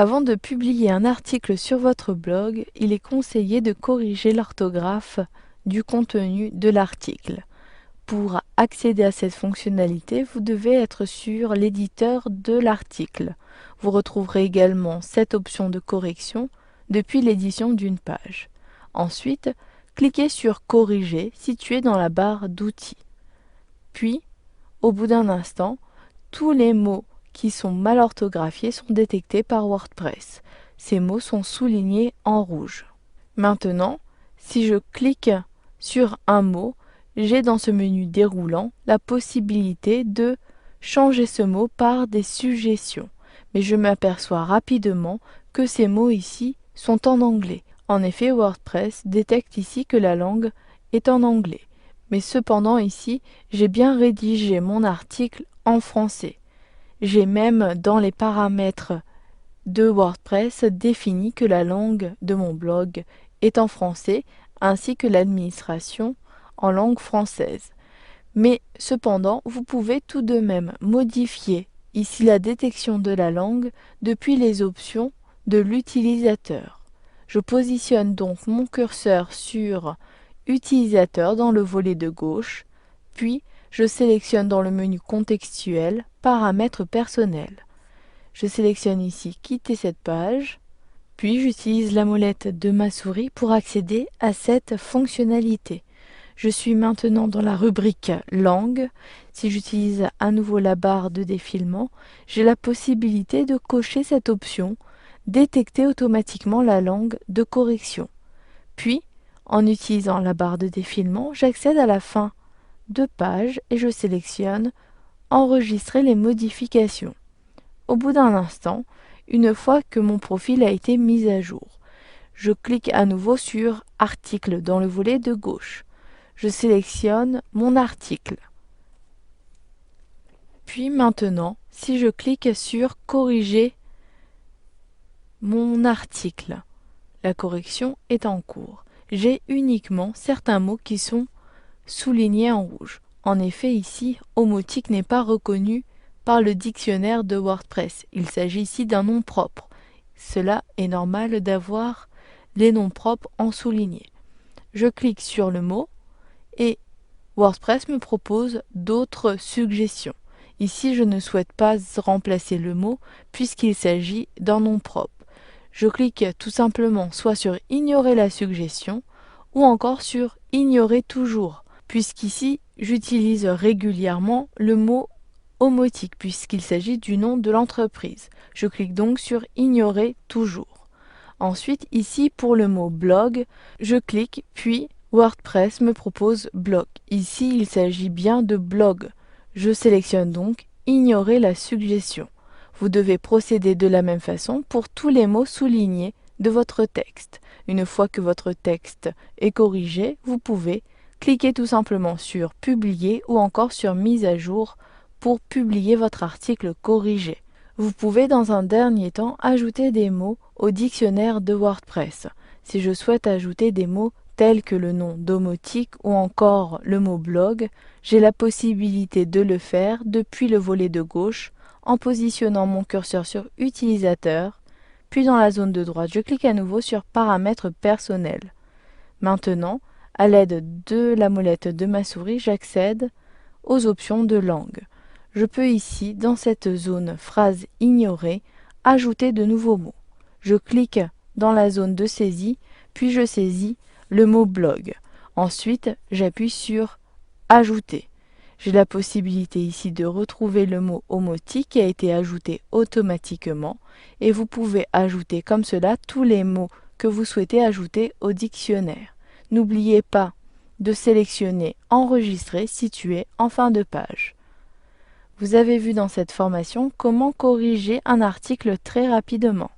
Avant de publier un article sur votre blog, il est conseillé de corriger l'orthographe du contenu de l'article. Pour accéder à cette fonctionnalité, vous devez être sur l'éditeur de l'article. Vous retrouverez également cette option de correction depuis l'édition d'une page. Ensuite, cliquez sur Corriger situé dans la barre d'outils. Puis, au bout d'un instant, tous les mots qui sont mal orthographiés sont détectés par WordPress. Ces mots sont soulignés en rouge. Maintenant, si je clique sur un mot, j'ai dans ce menu déroulant la possibilité de changer ce mot par des suggestions. Mais je m'aperçois rapidement que ces mots ici sont en anglais. En effet, WordPress détecte ici que la langue est en anglais. Mais cependant ici, j'ai bien rédigé mon article en français. J'ai même dans les paramètres de WordPress défini que la langue de mon blog est en français ainsi que l'administration en langue française. Mais cependant, vous pouvez tout de même modifier ici la détection de la langue depuis les options de l'utilisateur. Je positionne donc mon curseur sur Utilisateur dans le volet de gauche, puis je sélectionne dans le menu contextuel Paramètres personnels. Je sélectionne ici Quitter cette page, puis j'utilise la molette de ma souris pour accéder à cette fonctionnalité. Je suis maintenant dans la rubrique Langue. Si j'utilise à nouveau la barre de défilement, j'ai la possibilité de cocher cette option Détecter automatiquement la langue de correction. Puis, en utilisant la barre de défilement, j'accède à la fin de page et je sélectionne Enregistrer les modifications. Au bout d'un instant, une fois que mon profil a été mis à jour, je clique à nouveau sur Article dans le volet de gauche. Je sélectionne mon article. Puis maintenant, si je clique sur Corriger mon article, la correction est en cours. J'ai uniquement certains mots qui sont soulignés en rouge. En effet, ici, homotique n'est pas reconnu par le dictionnaire de WordPress. Il s'agit ici d'un nom propre. Cela est normal d'avoir les noms propres en souligné. Je clique sur le mot et WordPress me propose d'autres suggestions. Ici, je ne souhaite pas remplacer le mot puisqu'il s'agit d'un nom propre. Je clique tout simplement soit sur Ignorer la suggestion ou encore sur Ignorer toujours, puisqu'ici, j'utilise régulièrement le mot homotique puisqu'il s'agit du nom de l'entreprise. Je clique donc sur Ignorer toujours. Ensuite, ici, pour le mot blog, je clique, puis WordPress me propose blog. Ici, il s'agit bien de blog. Je sélectionne donc Ignorer la suggestion. Vous devez procéder de la même façon pour tous les mots soulignés de votre texte. Une fois que votre texte est corrigé, vous pouvez cliquer tout simplement sur Publier ou encore sur Mise à jour pour publier votre article corrigé. Vous pouvez dans un dernier temps ajouter des mots au dictionnaire de WordPress. Si je souhaite ajouter des mots tels que le nom domotique ou encore le mot blog, j'ai la possibilité de le faire depuis le volet de gauche en positionnant mon curseur sur Utilisateur, puis dans la zone de droite, je clique à nouveau sur Paramètres personnels. Maintenant, à l'aide de la molette de ma souris, j'accède aux options de langue. Je peux ici, dans cette zone Phrases ignorées, ajouter de nouveaux mots. Je clique dans la zone de saisie, puis je saisis le mot blog. Ensuite, j'appuie sur Ajouter. J'ai la possibilité ici de retrouver le mot homotique qui a été ajouté automatiquement et vous pouvez ajouter comme cela tous les mots que vous souhaitez ajouter au dictionnaire. N'oubliez pas de sélectionner Enregistrer situé en fin de page. Vous avez vu dans cette formation comment corriger un article très rapidement.